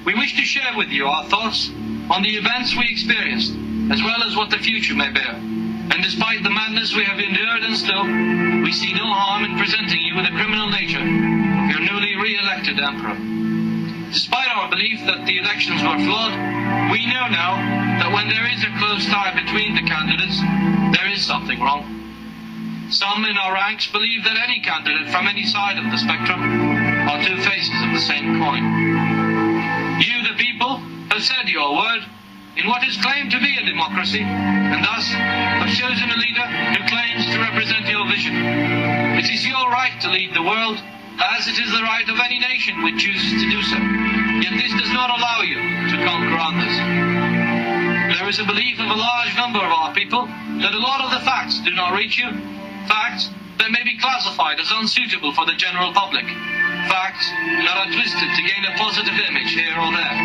We wish to share with you our thoughts on the events we experienced, as well as what the future may bear. And despite the madness we have endured and still, we see no harm in presenting you with the criminal nature of your newly re-elected emperor. Despite our belief that the elections were flawed, we know now that when there is a close tie between the candidates, there is something wrong. Some in our ranks believe that any candidate from any side of the spectrum are two faces of the same coin. You, the people, have said your word in what is claimed to be a democracy, and thus have chosen a leader who claims to represent your vision. It is your right to lead the world, as it is the right of any nation which chooses to do so. Yet this does not allow you to conquer others. There is a belief of a large number of our people that a lot of the facts do not reach you, facts that may be classified as unsuitable for the general public, facts that are twisted to gain a positive image here or there.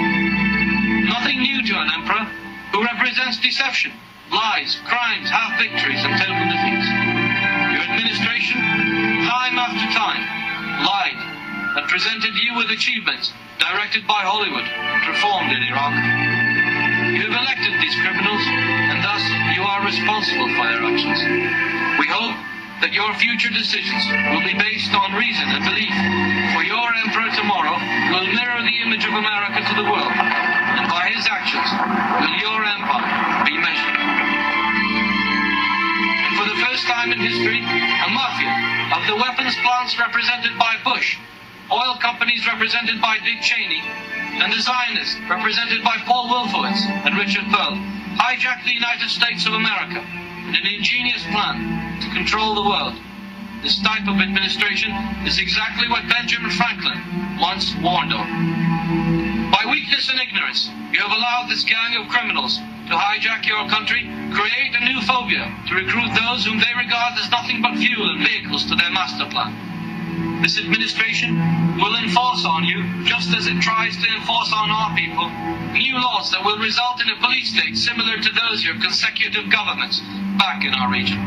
Nothing new to an emperor who represents deception, lies, crimes, half-victories, and total defeats. Your administration, time after time, lied and presented you with achievements directed by Hollywood and performed in Iraq. You have elected these criminals, and thus you are responsible for their actions. We hope that your future decisions will be based on reason and belief, for your emperor tomorrow will mirror the image of America to the world, and by his actions will your empire be measured. And for the first time in history, a mafia of the weapons plants represented by Bush, oil companies represented by Dick Cheney, and the Zionists represented by Paul Wolfowitz and Richard Pearl hijacked the United States of America in an ingenious plan to control the world. This type of administration is exactly what Benjamin Franklin once warned of. By weakness and ignorance, you have allowed this gang of criminals to hijack your country, create a new phobia to recruit those whom they regard as nothing but fuel and vehicles to their master plan. This administration will enforce on you, just as it tries to enforce on our people, new laws that will result in a police state similar to those of your consecutive governments back in our region.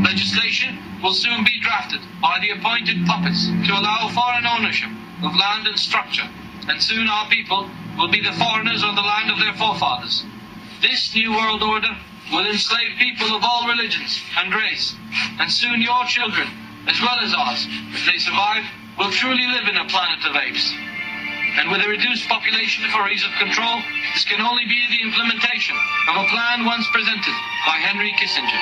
Legislation will soon be drafted by the appointed puppets to allow foreign ownership of land and structure, and soon our people will be the foreigners on the land of their forefathers. This new world order will enslave people of all religions and race, and soon your children, as well as ours, if they survive, will truly live in a planet of apes. And with a reduced population for ease of control, this can only be the implementation of a plan once presented by Henry Kissinger.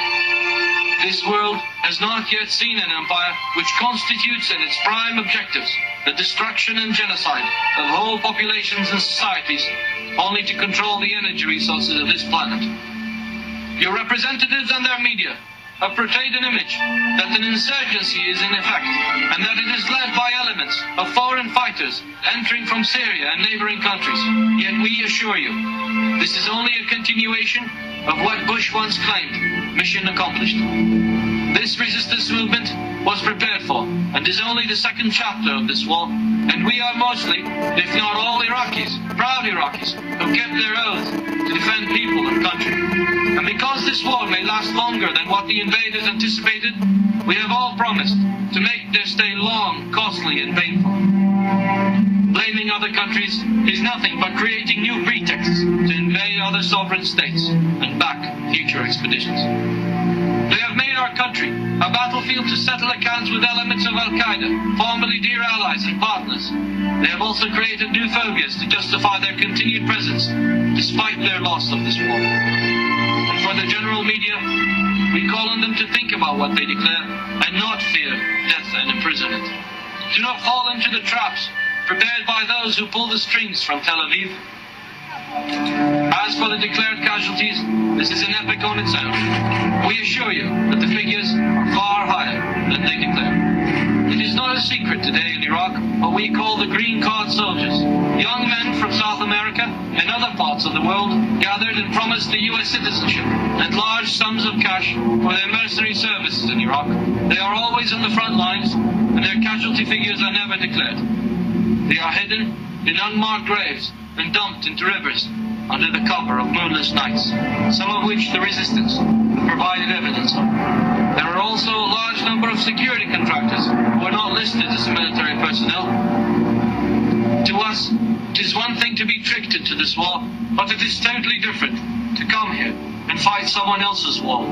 This world has not yet seen an empire which constitutes in its prime objectives the destruction and genocide of whole populations and societies, only to control the energy resources of this planet. Your representatives and their media have portrayed an image that an insurgency is in effect, and that it is led by elements of foreign fighters entering from Syria and neighboring countries. Yet we assure you, this is only a continuation of what Bush once claimed, mission accomplished. This resistance movement was prepared for, and is only the second chapter of this war, and we are mostly, if not all Iraqis, proud Iraqis, who kept their oath to defend people and country. And because this war may last longer than what the invaders anticipated, we have all promised to make their stay long, costly, and painful. Blaming other countries is nothing but creating new pretexts to invade other sovereign states and back future expeditions. They have made our country a battlefield to settle accounts with elements of Al-Qaeda, formerly dear allies and partners. They have also created new phobias to justify their continued presence, despite their loss of this war. And for the general media, we call on them to think about what they declare and not fear death and imprisonment. Do not fall into the traps prepared by those who pull the strings from Tel Aviv. As for the declared casualties, this is an epic on its own. We assure you that the figures are far higher than they declare. It is not a secret today in Iraq what we call the green card soldiers. Young men from South America and other parts of the world gathered and promised the U.S. citizenship and large sums of cash for their mercenary services in Iraq. They are always on the front lines, and their casualty figures are never declared. They are hidden in unmarked graves and dumped into rivers under the cover of moonless nights, some of which the resistance provided evidence of. There are also a large number of security contractors who are not listed as military personnel. To us, It is one thing to be tricked into this war, but it is totally different to come here and fight someone else's war.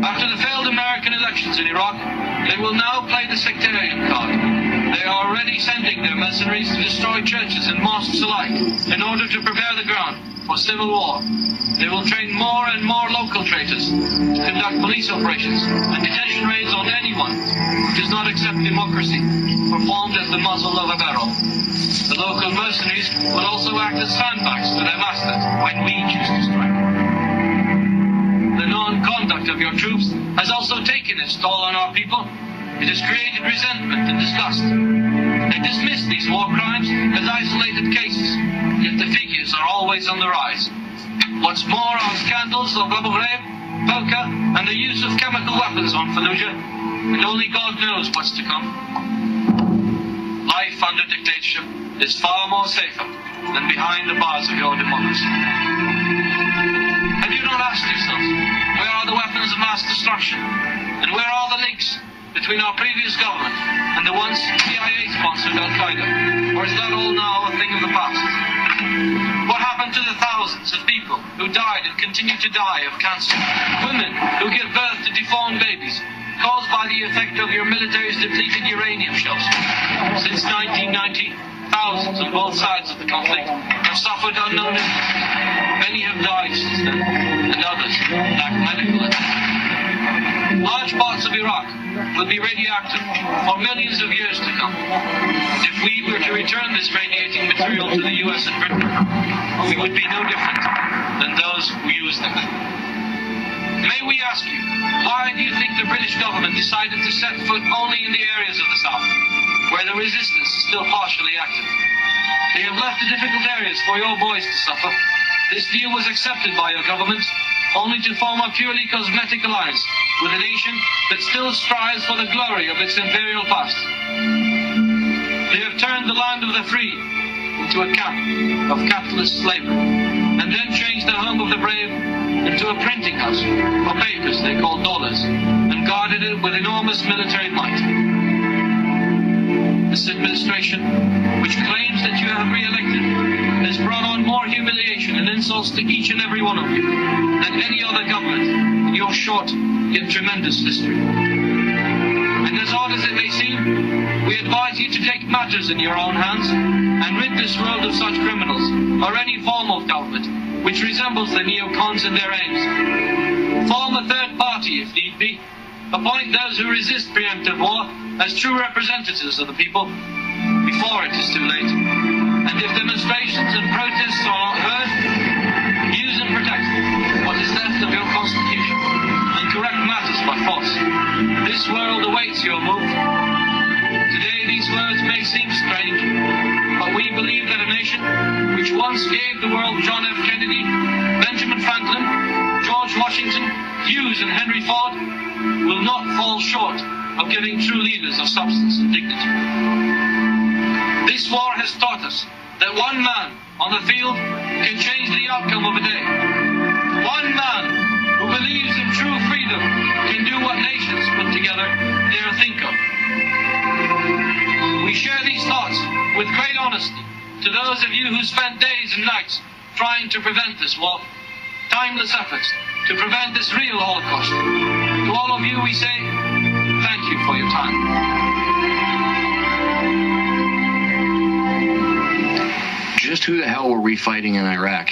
After the failed American elections in Iraq, they will now play the sectarian card. They are already sending their mercenaries to destroy churches and mosques alike in order to prepare the ground for civil war. They will train more and more local traitors to conduct police operations and detention raids on anyone who does not accept democracy, performed at the muzzle of a barrel. The local mercenaries will also act as sandbags to their masters when we choose to strike. The non-conduct of your troops has also taken its toll on our people. It has created resentment and disgust. They dismiss these war crimes as isolated cases, yet the figures are always on the rise. What's more, our scandals of Abu Ghraib, Boka, and the use of chemical weapons on Fallujah, and only God knows what's to come. Life under dictatorship is far more safer than behind the bars of your democracy. Have you not asked yourselves, where are the weapons of mass destruction? And where are the links between our previous government and the once CIA-sponsored Al-Qaeda? Or is that all now a thing of the past? What happened to the thousands of people who died and continue to die of cancer? Women who give birth to deformed babies caused by the effect of your military's depleted uranium shells. Since 1990, thousands on both sides of the conflict have suffered unknown illnesses. Many have died since then, and others lack medical attention. Large parts of Iraq will be radioactive for millions of years to come. If we were to return this radiating material to the US and Britain, we would be no different than those who use them. May we ask you, why do you think the British government decided to set foot only in the areas of the south, where the resistance is still partially active? They have left the difficult areas for your boys to suffer. This deal was accepted by your government, only to form a purely cosmetic alliance with a nation that still strives for the glory of its imperial past. They have turned the land of the free into a camp of capitalist slavery, and then changed the home of the brave into a printing house for papers they call dollars, and guarded it with enormous military might. This administration, which claims that you have re-elected, has brought on more humiliation and insults to each and every one of you than any other government in your short yet tremendous history. And as odd as it may seem, we advise you to take matters in your own hands and rid this world of such criminals, or any form of government which resembles the neocons in their aims. Form a third party if need be. Appoint those who resist preemptive war as true representatives of the people before it is too late. And if demonstrations and protests are not heard, use and protect what is left of your constitution and correct matters by force. This world awaits your move. Today these words may seem strange, but we believe that a nation which once gave the world John F. Kennedy, Benjamin Franklin, George Washington, Hughes and Henry Ford will not fall short of giving true leaders of substance and dignity. This war has taught us that one man on the field can change the outcome of a day. One man who believes in true freedom can do what nations put together dare think of. We share these thoughts with great honesty to those of you who spent days and nights trying to prevent this war, timeless efforts to prevent this real Holocaust. To all of you we say, thank you for your time. Just who the hell were we fighting in Iraq?